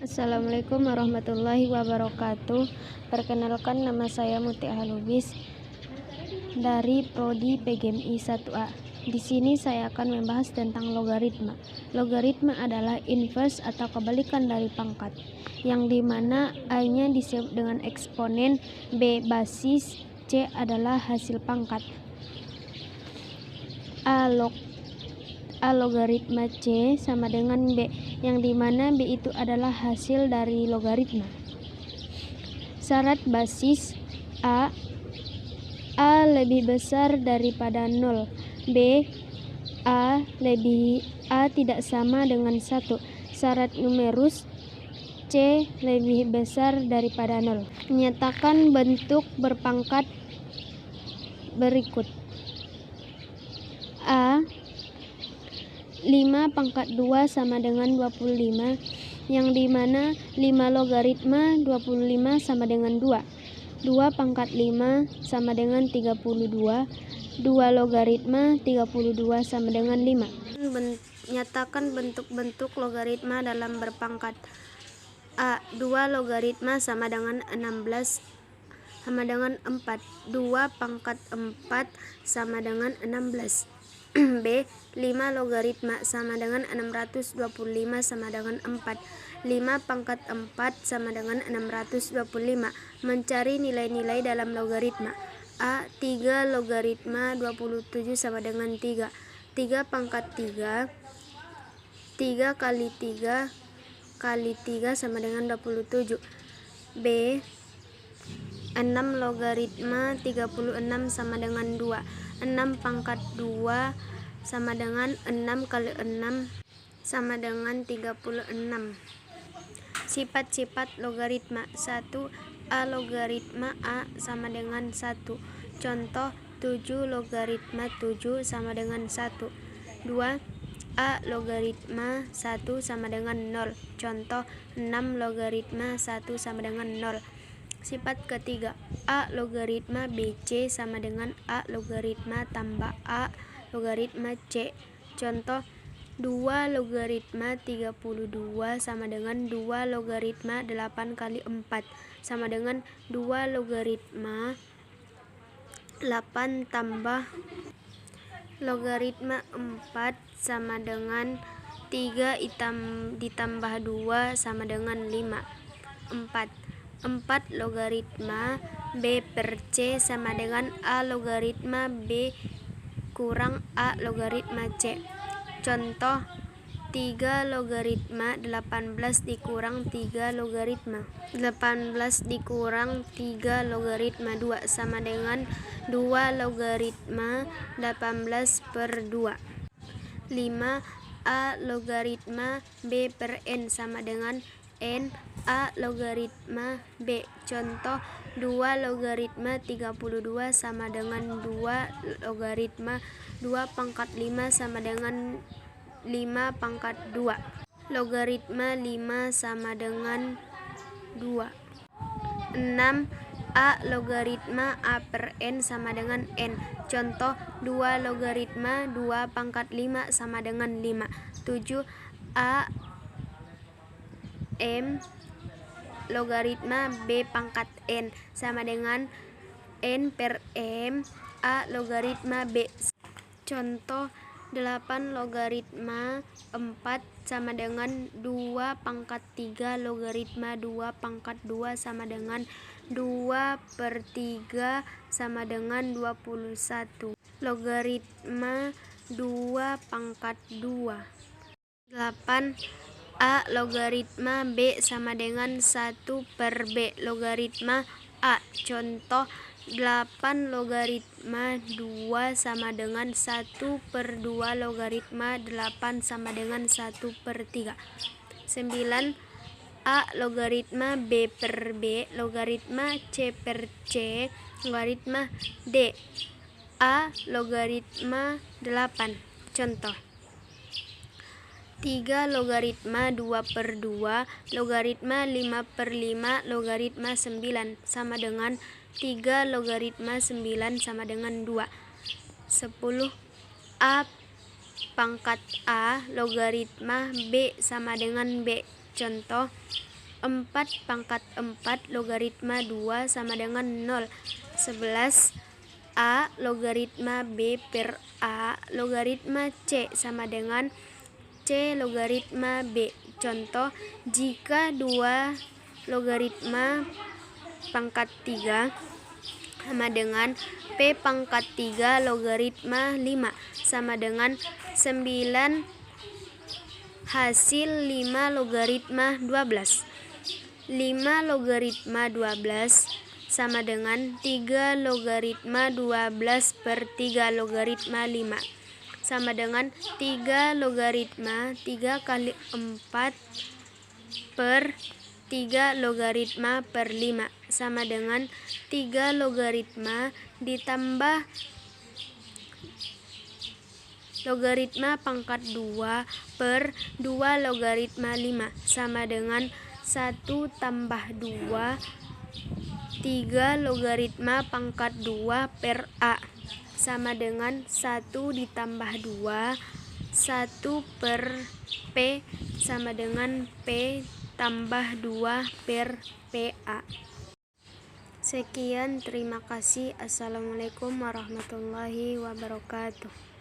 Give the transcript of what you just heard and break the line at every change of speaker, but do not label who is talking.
Assalamualaikum warahmatullahi wabarakatuh. Perkenalkan, nama saya Mutia Halubis dari Prodi PGMI 1A. Di sini saya akan membahas tentang logaritma. Logaritma adalah inverse atau kebalikan dari pangkat, yang dimana A-nya disebut dengan eksponen, B basis, C adalah hasil pangkat. A logaritma C sama dengan B, yang dimana B itu adalah hasil dari logaritma. Syarat basis: A lebih besar daripada 0, B A tidak sama dengan 1. Syarat numerus: C lebih besar daripada 0. Nyatakan bentuk berpangkat berikut. A 5 pangkat 2 sama dengan 25, yang dimana 5 logaritma 25 sama dengan 2. 2 pangkat 5 sama dengan 32. 2 logaritma 32 sama dengan 5. Nyatakan bentuk-bentuk logaritma dalam berpangkat. A 2 logaritma sama dengan 16 sama dengan 4. 2 pangkat 4 sama dengan 16. B 5 logaritma sama dengan 625 sama dengan 4. 5 pangkat 4 sama dengan 625. Mencari nilai-nilai dalam logaritma. A 3 logaritma 27 sama dengan 3. 3 pangkat 3 kali 3 kali 3 sama dengan 27. B 6 logaritma 36 sama dengan 2. 6 pangkat 2 sama dengan 6 kali 6 sama dengan 36. Sifat-sifat logaritma. 1. A logaritma A sama dengan 1. Contoh: 7 logaritma 7 sama dengan 1. 2. A logaritma 1 sama dengan 0. Contoh: 6 logaritma 1 sama dengan 0. Sifat ketiga: A logaritma BC sama dengan A logaritma tambah A logaritma C. Contoh: 2 logaritma 32 sama dengan 2 logaritma 8 kali 4 sama dengan 2 logaritma 8 tambah logaritma 4 sama dengan 3 ditambah 2 sama dengan 5. 4 logaritma B per C sama dengan A logaritma B kurang A logaritma C. Contoh: 3 logaritma 18 dikurang 3 logaritma 18 dikurang 3 logaritma 2 sama dengan 2 logaritma 18 per 2. 5. A logaritma B per N sama dengan N A logaritma B. Contoh: 2 logaritma 32 sama dengan 2 logaritma 2 pangkat 5 sama dengan 5 pangkat 2. Logaritma 5 sama dengan 2. 6. A logaritma A per N sama dengan N. Contoh: 2 logaritma 2 pangkat 5 sama dengan 5. 7. A M logaritma B pangkat N sama dengan N per M A logaritma B. Contoh: 8 logaritma 4 sama dengan 2 pangkat 3 logaritma 2 pangkat 2 sama dengan 2 per 3 sama dengan 21. Logaritma 2 pangkat 2. 8. A logaritma B sama dengan 1 per B logaritma A. Contoh: 8 logaritma 2 sama dengan 1 per 2 logaritma 8 sama dengan 1 per 3. 9. A logaritma B per B logaritma C per C logaritma D. A logaritma 8. Contoh: 3 logaritma 2 per 2 logaritma 5 per 5 logaritma 9 sama dengan 3 logaritma 9 sama dengan 2. 10. A pangkat A logaritma B sama dengan B. Contoh: 4 pangkat 4 logaritma 2 sama dengan 0. 11 A logaritma B per A logaritma C sama dengan C logaritma B. Contoh, jika 2 logaritma pangkat 3 sama dengan P pangkat 3 logaritma 5 sama dengan 9 hasil 5 logaritma 12. 5 logaritma 12 sama dengan 3 logaritma 12 per 3 logaritma 5 sama dengan 3 logaritma 3 kali 4 per 3 logaritma per 5 sama dengan 3 logaritma ditambah logaritma pangkat 2 per 2 logaritma 5 sama dengan 1 tambah 2 3 logaritma pangkat 2 per A sama dengan 1 ditambah 2 1 per P sama dengan P tambah 2 per PA. Sekian, terima kasih. Assalamualaikum warahmatullahi wabarakatuh.